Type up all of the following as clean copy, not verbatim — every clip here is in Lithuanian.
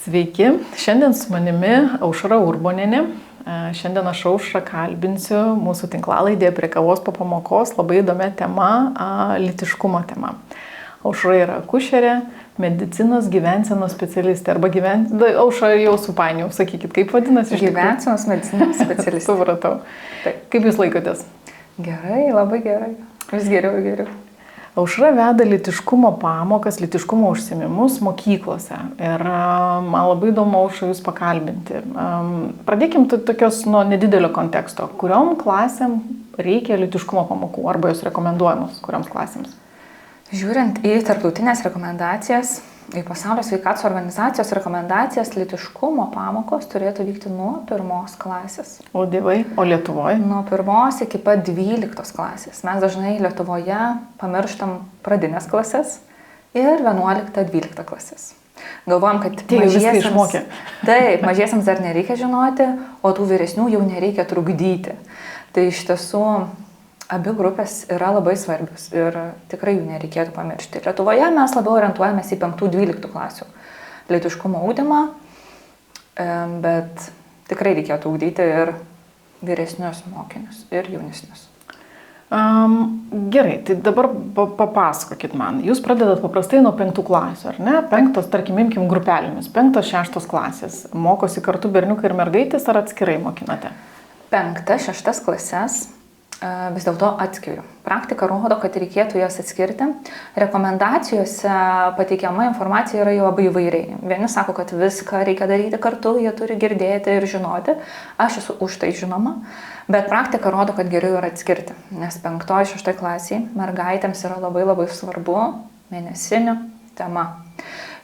Sveiki, šiandien su manimi Aušra Urbonienė. Šiandien aš Aušrą kalbinsiu mūsų tinklalaidėje Prie kavos po pamokos labai įdomia tema - lytiškumo tema. Aušra yra akušerė, medicinos gyvensenos specialistė. Aušra jau supainiau, sakykit, kaip vadinasi? Gyvensenos medicinos specialistė. Supratau. Kaip jūs laikotės? Gerai, labai gerai. Vis geriau ir geriau. Aušra veda lytiškumo pamokas, lytiškumo užsiėmimus mokyklose. Ir man labai įdomu, Aušra, jūs pakalbinti. Pradėkim tokios nuo nedidelio konteksto. Kuriom klasėm reikia lytiškumo pamokų arba jos rekomenduojamos kurioms klasėms? Žiūrint į tarptautinės rekomendacijas, į Pasaulio sveikatos organizacijos rekomendacijas, lytiškumo pamokos turėtų vykti nuo 1 klasės. O dievai, o Lietuvoje? Nuo 1 iki pat 12 klasės. Mes dažnai Lietuvoje pamirštam pradinės klasės ir 11-12 klasės. Galvojam, kad Taip, mažiesiams dar nereikia žinoti, o tų vyresnių jau nereikia trukdyti. Tai iš tiesų abi grupės yra labai svarbios ir tikrai jų nereikėtų pamiršti. Lietuvoje mes labiau orientuojamės į 5-12 klasių lytiškumo ugdymą, bet tikrai reikėtų ugdyti ir vyresnius mokinius, ir jaunesnius. Gerai, tai dabar papasakokit man. Jūs pradedat paprastai nuo 5 klasių, ar ne? 5, tarkim, imkim grupelėmis. 5-6 klasės. Mokosi kartu berniukai ir mergaitės ar atskirai mokinate? 5-6 klases vis dėlto atskiriu. Praktika rodo, kad reikėtų jas atskirti. Rekomendacijose pateikiama informacija yra jau labai įvairiai. Vieni sako, kad viską reikia daryti kartu, jie turi girdėti ir žinoti. Aš esu už tai žinoma, bet praktika rodo, kad geriau yra atskirti. Nes 5-6 klasiai mergaitėms yra labai labai svarbu mėnesinių tema.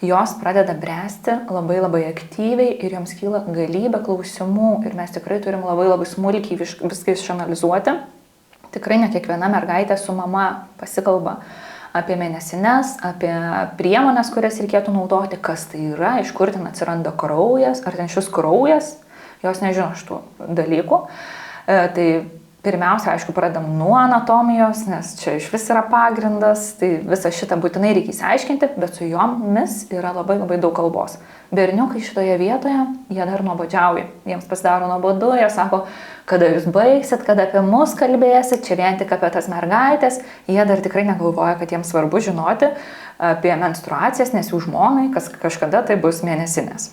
Jos pradeda bręsti labai labai aktyviai ir joms kyla galybė klausimų ir mes tikrai turim labai labai smulkiai viską išanalizuoti. Tikrai ne kiekviena mergaitė su mama pasikalba apie mėnesines, apie priemonės, kurias reikėtų naudoti, kas tai yra, iš kur ten atsiranda kraujas, ar ten šis kraujas, jos nežino šitų dalykų. Tai pirmiausia, aišku, pradedam nuo anatomijos, nes čia iš vis yra pagrindas, tai visą šitą būtinai reikia įsiaiškinti, bet su jomis yra labai labai daug kalbos. Berniukai šitoje vietoje, jie dar nuobodžiauja, jiems pasidaro nuobodu, jie sako, kada jūs baigsit, kada apie mus kalbėsit, čia vien tik apie tas mergaitės, jie dar tikrai negalvoja, kad jiems svarbu žinoti apie menstruacijas, nes jų žmonai kažkada tai bus mėnesinės.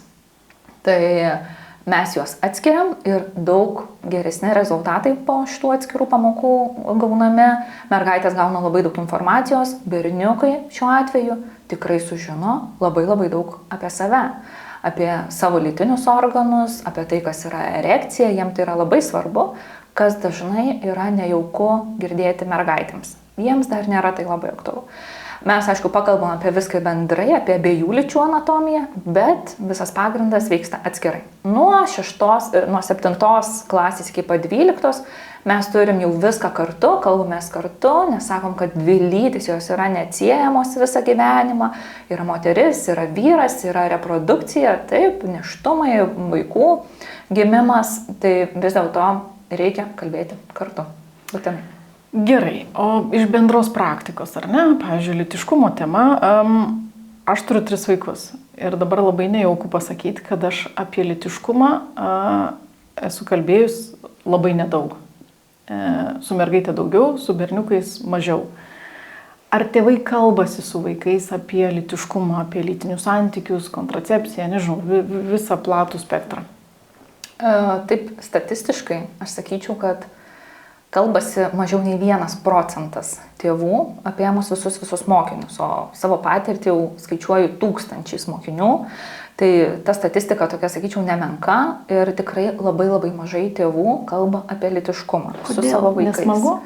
Tai mes juos atskiriam ir daug geresni rezultatai po šitų atskirų pamokų gaunami. Mergaitės gauna labai daug informacijos, berniukai šiuo atveju tikrai sužino labai labai daug apie save, apie savo lytinius organus, apie tai, kas yra erekcija, jiems tai yra labai svarbu, kas dažnai yra nejauku girdėti mergaitėms. Jiems dar nėra tai labai aktualu. Mes, aišku, pakalbam apie viską bendrai, apie abiejų lyčių anatomiją, bet visas pagrindas vyksta atskirai. Nuo 7 klasės iki pat 12 mes turim jau viską kartu, kalbamės kartu, nes sakom, kad dvi lytys jos yra neatsiejamos visą gyvenimą. Yra moteris, yra vyras, yra reprodukcija, taip, nėštumai, vaikų gimimas, tai vis dėlto reikia kalbėti kartu. Būtinai. Gerai, o iš bendros praktikos, ar ne? Pavyzdžiui, lytiškumo tema, aš turiu 3 vaikus ir dabar labai nejauku pasakyti, kad aš apie lytiškumą esu kalbėjus labai nedaug. Su mergaitė daugiau, su berniukais mažiau. Ar tėvai kalbasi su vaikais apie lytiškumą, apie lytinius santykius, kontracepciją, nežinau, visą platų spektrą? Taip, statistiškai aš sakyčiau, kad kalbasi mažiau nei 1% tėvų apie mus visus mokinius, o savo patirtį jau skaičiuoju 1000 mokinių. Tai ta statistika tokia, sakyčiau, nemenka ir tikrai labai labai mažai tėvų kalba apie lytiškumą su savo vaikais. Nesmagu?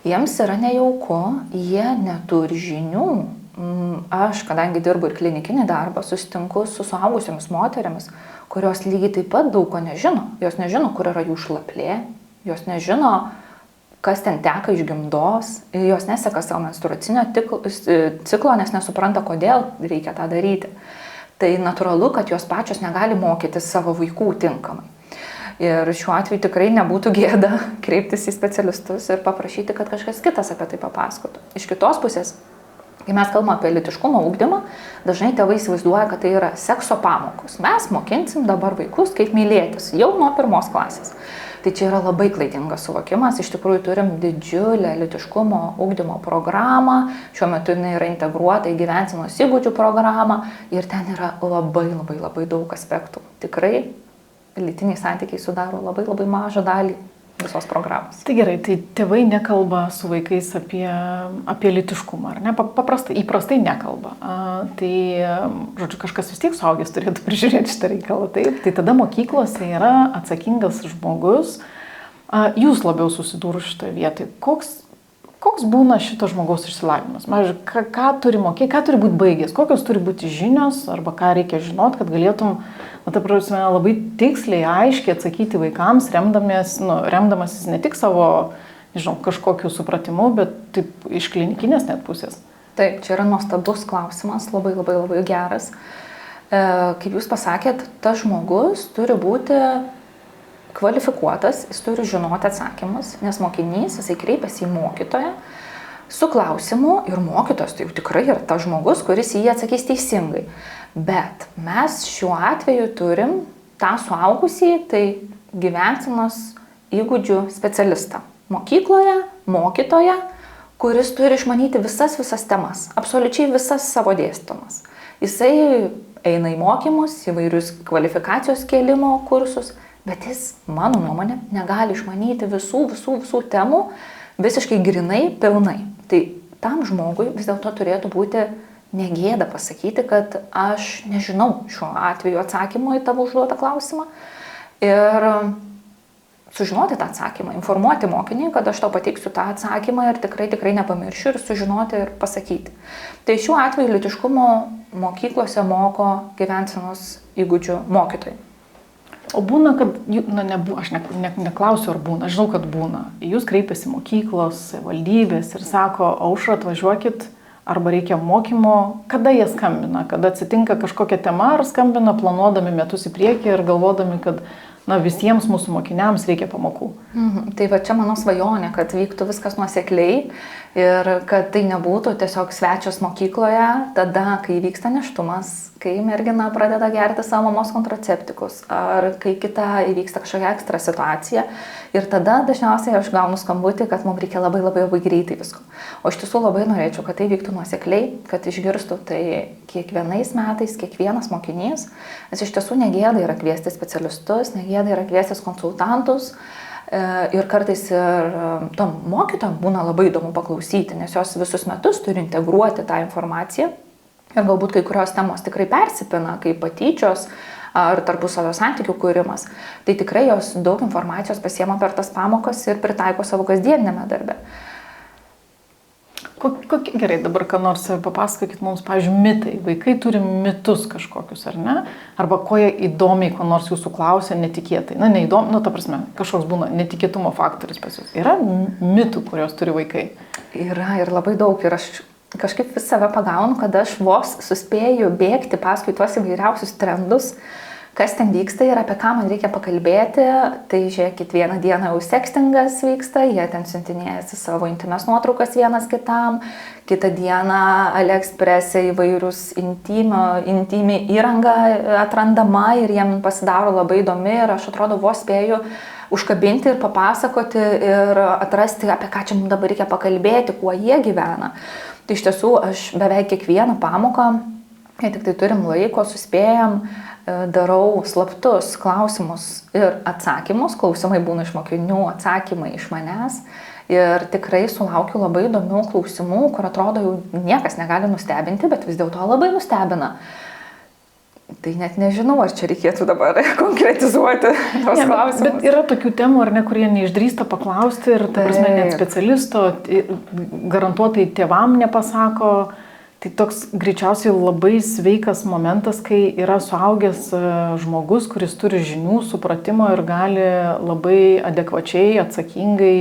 Jiems yra nejauku, jie neturi žinių. Aš, kadangi dirbu ir klinikinį darbą, susitinku su suaugusiomis moterimis, kurios lygiai taip pat daug ko nežino. Jos nežino, kur yra jų šlaplė, jos nežino, kas ten teka iš gimdos, jos neseka savo menstruacinio ciklo, nes nesupranta, kodėl reikia tą daryti. Tai natūralu, kad jos pačios negali mokytis savo vaikų tinkamai. Ir šiuo atveju tikrai nebūtų gėda kreiptis į specialistus ir paprašyti, kad kažkas kitas apie tai papasakotų. Iš kitos pusės, Kai mes kalbame apie lytiškumo ugdymą, dažnai tėvai įsivaizduoja, kad tai yra sekso pamokos. Mes mokinsim dabar vaikus, kaip mylėtis, jau nuo 1 klasės. Tai čia yra labai klaidingas suvokimas. Iš tikrųjų turim didžiulę lytiškumo ugdymo programą. Šiuo metu jinai yra integruota į gyvensenos įgūdžių programą ir ten yra labai daug aspektų. Tikrai lytiniai santykiai sudaro labai mažą dalį visos programos. Tai gerai, tai tėvai nekalba su vaikais apie lytiškumą, ar ne? Įprastai nekalba. Tai, žodžiu, kažkas vis tiek suaugęs turėtų prižiūrėti šitą reikalą. Taip? Tai tada mokyklose yra atsakingas žmogus. Jūs labiau susidūrus šitoje vietoje. Koks būna šito žmogaus išsilavinimas? Ką turi mokėti, ką turi būti baigęs, kokios turi būti žinios, arba ką reikia žinot, kad galėtum, ta prasme, labai tiksliai, aiškiai atsakyti vaikams, remdamasis ne tik savo, nežinau, kažkokiu supratimu, bet taip iš klinikinės net pusės. Taip, čia yra nuostabus klausimas, labai geras. Kaip jūs pasakėt, tas žmogus turi būti kvalifikuotas, jis turi žinoti atsakymus, nes mokinys, jisai kreipiasi į mokytoją su klausimu ir mokytojas tai jau tikrai yra tas žmogus, kuris į jį atsakys teisingai. Bet mes šiuo atveju turim tą suaugusį, tai gyvensenos įgūdžių specialistą. Mokykloje mokytoją, kuris turi išmanyti visas temas, absoliučiai visas savo dėstomas. Jisai eina į mokymus, įvairius kvalifikacijos kėlimo kursus, bet jis, mano nuomonė, negali išmanyti visų temų visiškai grinai, pilnai. Tai tam žmogui vis dėlto turėtų būti negėda pasakyti, kad aš nežinau šiuo atveju atsakymą į tavo užduotą klausimą ir sužinoti tą atsakymą, informuoti mokinį, kad aš tau pateiksiu tą atsakymą ir tikrai nepamiršiu ir sužinoti ir pasakyti. Tai šiuo atveju lytiškumo mokyklose moko gyvensenos įgūdžių mokytojai. O būna, kad, aš neklausiu, ar būna, žinau, kad būna. Jūs kreipiasi mokyklos, valdybės ir sako, Aušra, atvažiuokit, arba reikia mokymo, kada jie skambina, kada atsitinka kažkokia tema, ar skambina planuodami metus į priekį ir galvodami, kad visiems mūsų mokiniams reikia pamokų. Tai va čia mano svajonė, kad vyktų viskas nuosekliai ir kad tai nebūtų tiesiog svečias mokykloje tada, kai vyksta nėštumas, kai mergina pradeda gerti savo mamos kontraceptikus ar kai kita įvyksta kažkokia ekstra situacija ir tada dažniausiai aš gaunu skambutį, kad mums reikia labai greitai visko. O iš tiesų labai norėčiau, kad tai vyktų nuosekliai, kad išgirstų tai kiekvienais metais, kiekvienas mokinys, nes iš tiesų negėda yra kviesti specialistus, negėda yra kviestis konsultantus ir kartais ir tom mokytojom būna labai įdomu paklausyti, nes jos visus metus turi integruoti tą informaciją ir galbūt kai kurios temos tikrai persipina, kaip patyčios ar tarpusavio santykių kūrimas, tai tikrai jos daug informacijos pasiema per tas pamokas ir pritaiko savo kasdieniniame darbe. Gerai, dabar ką nors papasakokit mums, pavyzdžiui, mitai. Vaikai turi mitus kažkokius, ar ne? Arba ko jie įdomiai, ko nors jūsų klausia netikėtai. Neįdomi, ta prasme, kažkoks būna netikėtumo faktorius pas jūs. Yra mitų, kurios turi vaikai? Yra ir labai daug. Ir aš kažkaip vis save pagaunu, kad aš vos suspėju bėgti paskui tuos įvairiausius trendus, kas ten vyksta ir apie ką man reikia pakalbėti. Tai žiūrėkit, vieną dieną jau sextingas vyksta, jie ten siuntinėjasi savo intymias nuotraukas vienas kitam, kitą dieną AliExpress'e įvairius intymi įranga atrandama ir jiem pasidaro labai įdomi ir aš atrodo vos spėju užkabinti ir papasakoti ir atrasti, apie ką čia mums dabar reikia pakalbėti, kuo jie gyvena. Tai iš tiesų aš beveik kiekvieną pamoką, kai tik tai turim laiko, suspėjam, darau slaptus klausimus ir atsakymus, klausimai būna iš mokinių, atsakymai iš manęs ir tikrai sulaukiu labai įdomių klausimų, kur atrodo jau niekas negali nustebinti, bet vis dėlto labai nustebina. Tai net nežinau, ar čia reikėtų dabar konkretizuoti tos klausimus. Bet yra tokių temų, ar ne, kurie neišdrįsta paklausti ir, ta prasme, net specialisto garantuotai tėvam nepasako. Tai toks greičiausiai labai sveikas momentas, kai yra suaugęs žmogus, kuris turi žinių, supratimo ir gali labai adekvačiai, atsakingai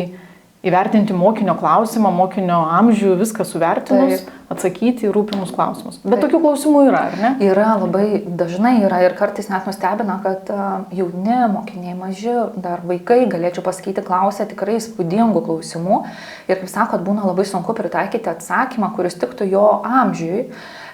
įvertinti mokinio klausimą, mokinio amžių, viską suvertinus, atsakyti į rūpimus klausimus. Bet tokių klausimų yra, ar ne? Yra, labai dažnai yra ir kartais net nustebina, kad jauni mokiniai, maži, dar vaikai, galėčiau pasakyti, klausia tikrai įspūdingų klausimų ir, kaip sakot, būna labai sunku pritaikyti atsakymą, kuris tiktų jo amžiui.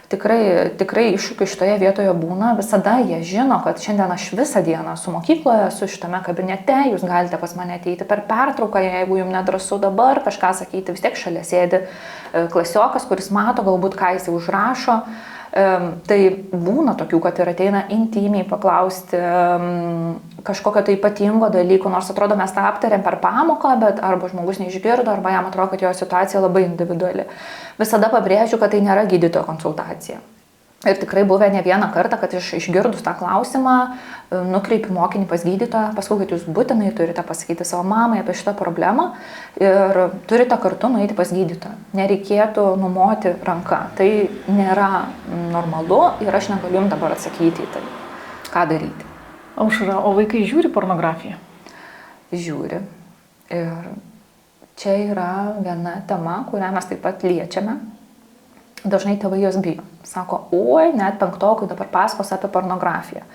Tikrai iššūkių šitoje vietoje būna, visada jie žino, kad šiandien aš visą dieną su mokykloje, esu šitame kabinete, jūs galite pas mane ateiti per pertrauką, jeigu jums nedrąsu dabar kažką sakyti, vis tiek šalia sėdi klasiokas, kuris mato galbūt, ką jis užrašo. Tai būna tokių, kad ir ateina intymiai paklausti kažkokio tai ypatingo dalyko, nors atrodo mes tą aptarėm per pamoką, bet arba žmogus neišgirdo, arba jam atrodo, kad jo situacija labai individuali. Visada pabrėžiu, kad tai nėra gydytojo konsultacija. Ir tikrai buvę ne vieną kartą, kad išgirdus tą klausimą, nukreipi mokinį pas gydytoją, paskui, kad jūs būtinai turite pasakyti savo mamai apie šitą problemą ir turite kartu nueiti pas gydytoją. Nereikėtų numoti ranką. Tai nėra normalu ir aš negaliu jums dabar atsakyti į tai, ką daryti. Aušra, o vaikai žiūri pornografiją? Žiūri. Ir čia yra viena tema, kurią mes taip pat liečiame. Dažnai tėvai jos bijo. Sako, oi, net penktokui dabar pasakos apie pornografiją.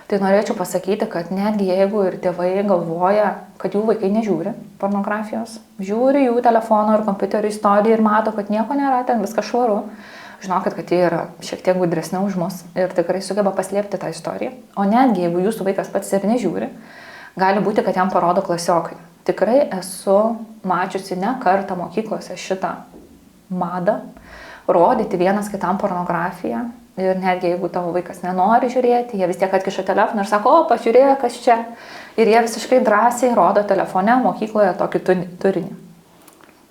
Tai norėčiau pasakyti, kad netgi jeigu ir tėvai galvoja, kad jų vaikai nežiūri pornografijos, žiūri jų telefono ir kompiuterio istoriją ir mato, kad nieko nėra, ten viskas švaru, žinokit, kad jie yra šiek tiek gudresni už mus ir tikrai sugeba paslėpti tą istoriją. O netgi jeigu jūsų vaikas pats ir nežiūri, gali būti, kad jam parodo klasiokai. Tikrai esu mačiusi ne kartą mokyklose šitą madą, rodyti vienas kitam pornografiją ir netgi jeigu tavo vaikas nenori žiūrėti, jie vis tiek atkiša telefoną ir sako, o, pažiūrėjo, kas čia. Ir jie visiškai drąsiai rodo telefone mokykloje tokį turinį.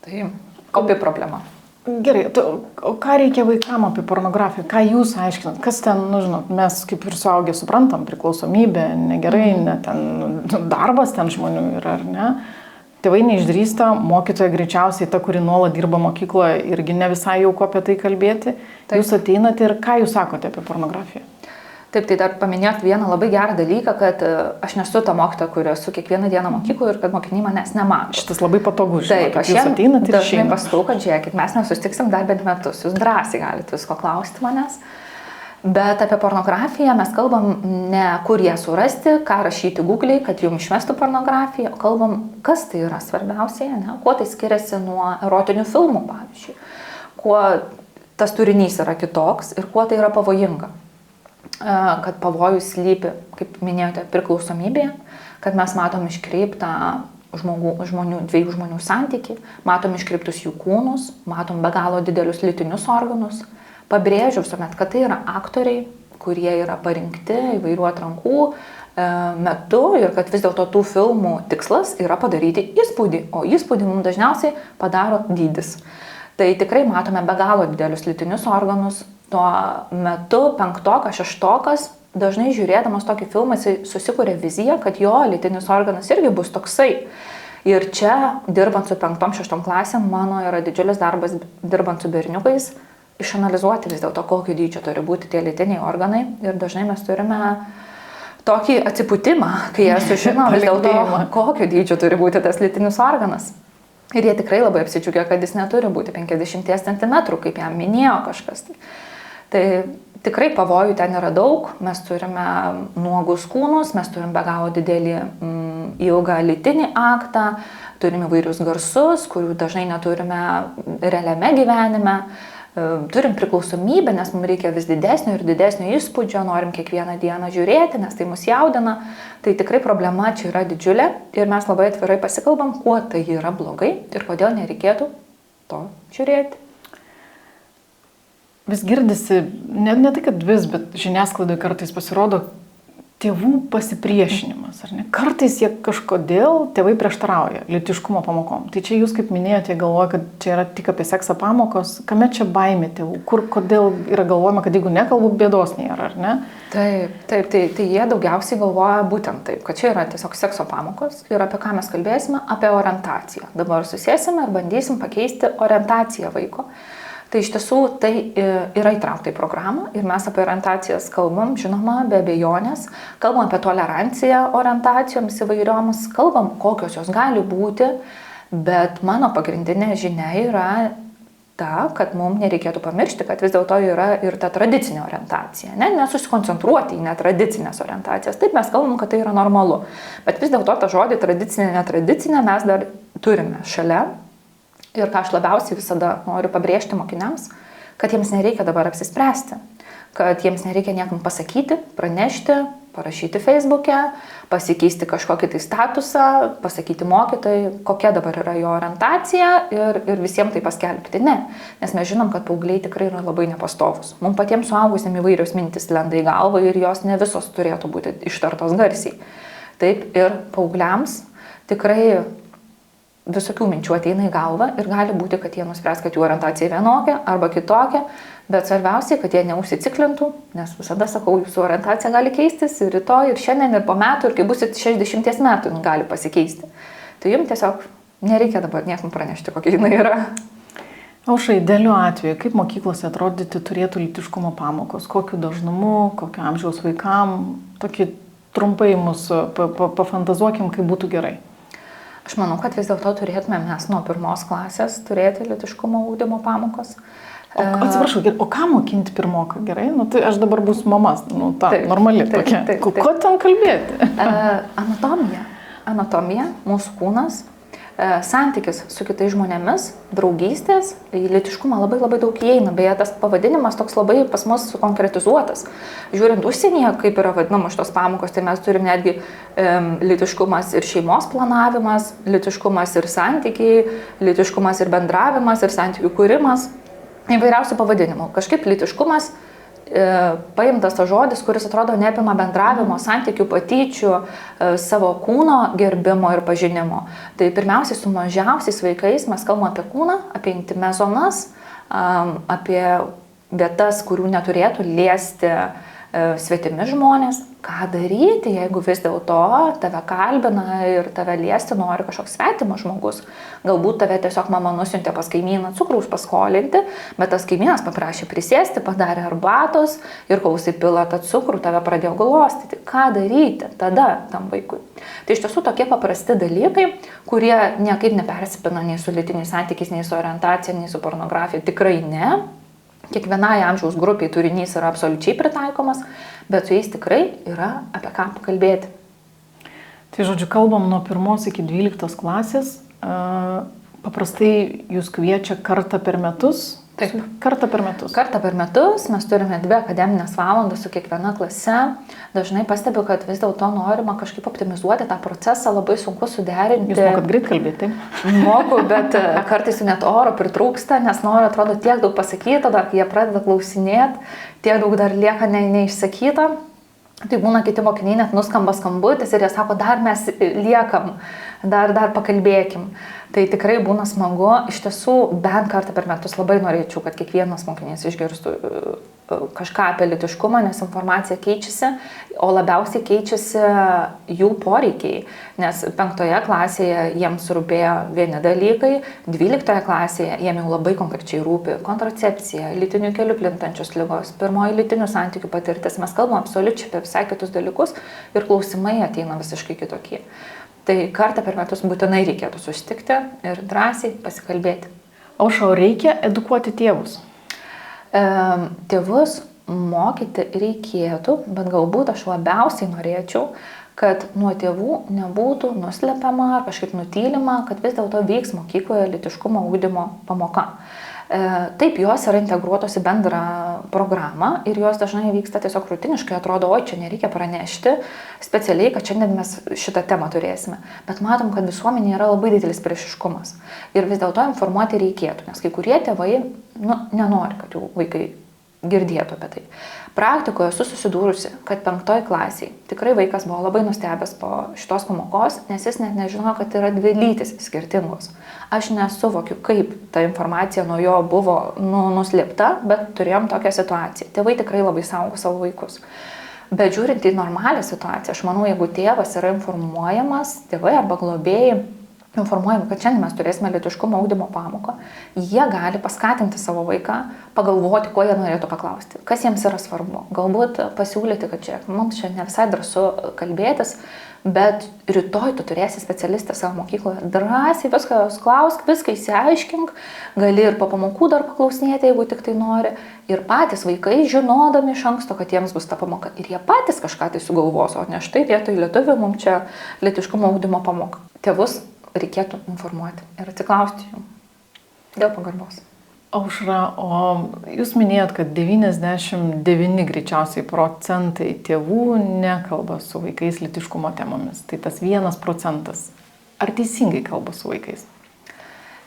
Tai opi problema. Gerai, o ką reikia vaikam apie pornografiją? Ką jūs aiškinat? Kas ten, žinot, mes kaip ir suaugę suprantam, priklausomybė, negerai, ne ten darbas ten žmonių yra, ar ne? Tėvai neišdrįsta, mokytoja greičiausiai ta, kuri nuolat dirba mokykloje, irgi ne visai jauku apie tai kalbėti. Taip. Jūs ateinate ir ką jūs sakote apie pornografiją? Taip, tai dar paminėt vieną labai gerą dalyką, kad aš nesu ta mokytoja, kuri esu kiekvieną dieną mokykloje ir kad mokiniai manęs nemato. Šitas labai patogu, žinoma. Taip, aš jiems dažnai pasakau, kad žiūrėkit, mes nesustiksim dar bent metus, jūs drąsiai galite visko klausti manęs. Bet apie pornografiją mes kalbam ne kur ją surasti, ką rašyti Google'ai, kad jums išmestų pornografiją, o kalbam, kas tai yra svarbiausiai, ne? Kuo tai skiriasi nuo erotinių filmų, pavyzdžiui, kuo tas turinys yra kitoks ir kuo tai yra pavojinga. Kad pavojus slypi, kaip minėjote, priklausomybėje, kad mes matom iškreiptą dviejų žmonių santykį, matom iškreiptus jų kūnus, matom be galo didelius lytinius organus. Pabrėžiu visuomet, kad tai yra aktoriai, kurie yra parinkti įvairių atrankų metu ir kad vis dėlto tų filmų tikslas yra padaryti įspūdį, o įspūdį mums dažniausiai padaro dydis. Tai tikrai matome be galo didelius lytinius organus. Tuo metu penktokas, šeštokas dažnai žiūrėdamas tokį filmą jisai susikuria viziją, kad jo lytinis organas irgi bus toksai. Ir čia, dirbant su 5-6 klasėm, mano yra didžiulis darbas dirbant su berniukais, išanalizuoti vis dėlto, kokio dydžio turi būti tie lytiniai organai. Ir dažnai mes turime tokį atsipūtimą, kai jie sužino vis dėlto, kokio dydžio turi būti tas lytinis organas. Ir jie tikrai labai apsidžiaugia, kad jis neturi būti 50 cm, kaip jam minėjo kažkas. Tai tikrai pavojų ten yra daug. Mes turime nuogus kūnus, mes turime be galo didelį ilgą lytinį aktą, turime įvairius garsus, kurių dažnai neturime realiame gyvenime. Turim priklausomybę, nes mums reikia vis didesnio ir didesnio įspūdžio, norim kiekvieną dieną žiūrėti, nes tai mus jaudina. Tai tikrai problema čia yra didžiulė ir mes labai atvirai pasikalbam, kuo tai yra blogai ir kodėl nereikėtų to žiūrėti. Vis girdisi, ne tai kad vis, bet žiniasklaidai kartais pasirodo tėvų pasipriešinimas, ar ne? Kartais jie kažkodėl tėvai prieštarauja lytiškumo pamokom. Tai čia jūs, kaip minėjote, galvoja, kad čia yra tik apie seksą pamokos. Kame čia baimė tėvų? Kodėl yra galvojama, kad jeigu nekalbu, bėdos nėra, ar ne? Taip, tai jie daugiausiai galvoja būtent taip, kad čia yra tiesiog sekso pamokos ir apie ką mes kalbėsime, apie orientaciją. Dabar susėsime ir bandysim pakeisti orientaciją vaiko. Tai iš tiesų tai yra įtraukta į programą ir mes apie orientacijas kalbam, žinoma, be abejonės, kalbam apie toleranciją orientacijoms įvairioms, kalbam, kokios jos gali būti, Bet mano pagrindinė žinia yra ta, kad mums nereikėtų pamiršti, kad vis dėlto yra ir ta tradicinė orientacija. Nesusikoncentruoti į netradicinės orientacijas. Taip mes kalbam, kad tai yra normalu. Bet vis dėlto tą žodį tradicinė, netradicinė mes dar turime šalia. Ir ką aš labiausiai visada noriu pabrėžti mokiniams, kad jiems nereikia dabar apsispręsti. Kad jiems nereikia niekam pasakyti, pranešti, parašyti Facebook'e, pasikeisti kažkokį tai statusą, pasakyti mokytojai, kokia dabar yra jo orientacija ir visiems tai paskelbti. Ne, nes mes žinom, kad paaugliai tikrai yra labai nepastovus. Mums patiems suaugusiems įvairios mintis lenda į galvą ir jos ne visos turėtų būti ištartos garsiai. Taip ir paaugliams tikrai visokių minčių ateina į galvą ir gali būti, kad jie nuspręs, kad jų orientacija vienokia arba kitokia, bet svarbiausiai, kad jie neužsiciklintų, nes visada sakau, jūsų orientacija gali keistis ir rytoj, ir šiandien, ir po metų, ir kai busit 60 metų, jin gali pasikeisti. Tai jums tiesiog nereikia dabar niekam pranešti, kokia jinai yra. Aušra, idealiu atveju, kaip mokyklose atrodyti turėtų lytiškumo pamokos, kokiu dažnumu, kokio amžiaus vaikam, tokį trumpai mūsų pafantazuokim, kaip būtų gerai. Aš manau, kad vis dėlto turėtume mes nuo 1 klasės turėti lytiškumo ugdymo pamokos. Atsiprašau, o ką mokinti pirmoką, gerai? Nu, tai aš dabar bus mamas, taip, normali tokia. Ko ten kalbėti? Anatomija, mūsų kūnas, santykis su kitais žmonėmis, draugystės, į lytiškumą labai labai daug įeina, beje, tas pavadinimas toks labai pas mus sukonkretizuotas. Žiūrint užsienyje, kaip yra vadinamos šitos pamokos, tai mes turim netgi lytiškumas ir šeimos planavimas, lytiškumas ir santykiai, lytiškumas ir bendravimas ir santykių kūrimas, įvairiausių pavadinimų. Kažkaip lytiškumas paimtas tas žodis, kuris atrodo neapima bendravimo, santykių, patyčių, savo kūno gerbimo ir pažinimo. Tai pirmiausiai su mažiausiais vaikais mes kalbame apie kūną, apie intymes zonas, apie vietas, kurių neturėtų liesti svetimi žmonės. Ką daryti, jeigu vis dėlto tave kalbina ir tave liesti nori kažkoks svetimas žmogus. Galbūt tave tiesiog mama nusiuntė pas kaimyną cukraus paskolinti, bet tas kaimynas paprašė prisėsti, padarė arbatos ir kol jisai pila tą cukrų, tave pradėjo glostyti. Ką daryti tada tam vaikui? Tai iš tiesų tokie paprasti dalykai, kurie niekaip nepersipina nei su lytiniais santykiais, nei su orientacija, nei su pornografija. Tikrai ne. Kiekvienai amžiaus grupiai turinys yra absoliučiai pritaikomas, bet su jais tikrai yra apie ką pakalbėti. Tai žodžiu, kalbam nuo 1 iki 12 klasės. Paprastai jūs kviečia kartą per metus? Taip. Kartą per metus. Kartą per metus mes turime 2 akademinės valandas su kiekviena klase. Dažnai pastebiu, kad vis dėlto norima kažkaip optimizuoti tą procesą, labai sunku suderinti. Jūs mokat greit kalbėti, taip? Moku, bet kartais net oro pritrūksta, nes noriu, atrodo, tiek daug pasakyta, dar kai jie pradeda klausinėti, tiek daug dar lieka neišsakyta. Tai būna kiti mokiniai net nuskamba skambutis ir jie sako, dar mes liekam, dar pakalbėkim. Tai tikrai būna smagu, iš tiesų bent kartą per metus labai norėčiau, kad kiekvienas mokinys išgirstų kažką apie lytiškumą, nes informacija keičiasi, o labiausiai keičiasi jų poreikiai, nes 5 klasėje jiems rūpėjo vieni dalykai, 12 klasėje jiems jau labai konkrečiai rūpi kontracepcija, lytinių kelių plintančios ligos, pirmoji lytinių santykių patirtis, mes kalbame absoliučiai apie visai kitus dalykus ir klausimai ateina visiškai kitokie. Tai kartą per metus būtinai reikėtų susitikti ir drąsiai pasikalbėti. Aušra, reikia edukuoti tėvus? Tėvus mokyti reikėtų, bet galbūt aš labiausiai norėčiau, kad nuo tėvų nebūtų nuslepiama ar kažkaip nutylima, kad vis dėlto vyks mokykloje lytiškumo ugdymo pamoka. Taip, jos yra integruotos į bendrą programą ir jos dažnai vyksta tiesiog rutiniškai, atrodo, oi, čia nereikia pranešti specialiai, kad šiandien mes šitą temą turėsime. Bet matom, kad visuomenėje yra labai didelis priešiškumas ir vis dėlto informuoti reikėtų, nes kai kurie tėvai nenori, kad jų vaikai girdėtų apie tai. Praktikoje esu susidūrusi, kad 5 klasėje tikrai vaikas buvo labai nustebęs po šitos pamokos, nes jis net nežinojo, kad yra 2 lytys skirtingos. Aš nesuvokiu, kaip ta informacija nuo jo buvo nuslėpta, bet turėjom tokią situaciją. Tėvai tikrai labai saugo savo vaikus. Bet žiūrint į normalią situaciją, aš manau, jeigu tėvas yra informuojamas, tėvai arba globėjai, informuojami, kad šiandien mes turėsime lytiškumo ugdymo pamoką, jie gali paskatinti savo vaiką, pagalvoti, ko jie norėtų paklausti, kas jiems yra svarbu. Galbūt pasiūlyti, kad čia mums čia ne visai drąsu kalbėtis, bet rytoj tu turėsi specialistę savo mokykloje. Drąsiai viską klausk, viską įsiaiškink, gali ir po pamokų dar paklausinėti, jeigu tik tai nori. Ir patys vaikai, žinodami iš anksto, kad jiems bus ta pamoka, ir jie patys kažką tai sugalvos, o ne štai vietoj lietuvių mums čia lytiškumo ugdymo pamoka. Tėvus reikėtų informuoti ir atsiklausti jų dėl pagarbos. Aušra, o jūs minėjot, kad 99 greičiausiai procentai tėvų nekalba su vaikais lytiškumo temomis. Tai tas 1%. Ar teisingai kalba su vaikais?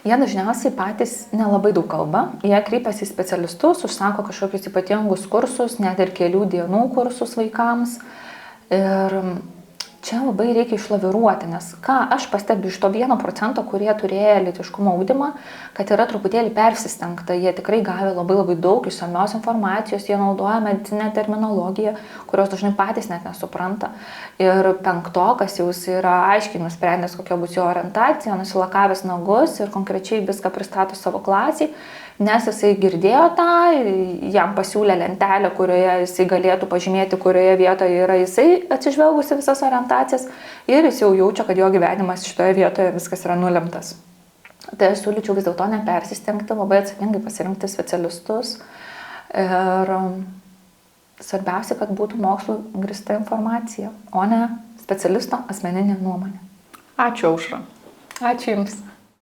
Jie dažniausiai patys nelabai daug kalba. Jie kreipiasi į specialistus, užsako kažkokius ypatingus kursus, net ir kelių dienų kursus vaikams. Ir čia labai reikia išlaviruoti, nes ką aš pastebiu iš to 1%, kurie turėjo lytiškumo ugdymą, kad yra truputėlį persistengta. Jie tikrai gavę labai daug išsamios informacijos, jie naudoja medicininę terminologiją, kurios dažnai patys net nesupranta. Ir 5-okas jau yra aiškiai nusprendęs, kokia bus jo orientacija, nusilakavęs nagus ir konkrečiai viską pristato savo klasiai. Nes jisai girdėjo tą, jam pasiūlė lentelę, kurioje jisai galėtų pažymėti, kurioje vietoje yra jisai atsižvelgusi visas orientacijas ir jis jau jaučia, kad jo gyvenimas šitoje vietoje viskas yra nulemtas. Tai aš siūlyčiau vis dėlto nepersistengti, labai atsakingai pasirinkti specialistus ir svarbiausia, kad būtų mokslu grįsta informacija, o ne specialisto asmeninė nuomonė. Ačiū, Aušra. Ačiū Jums.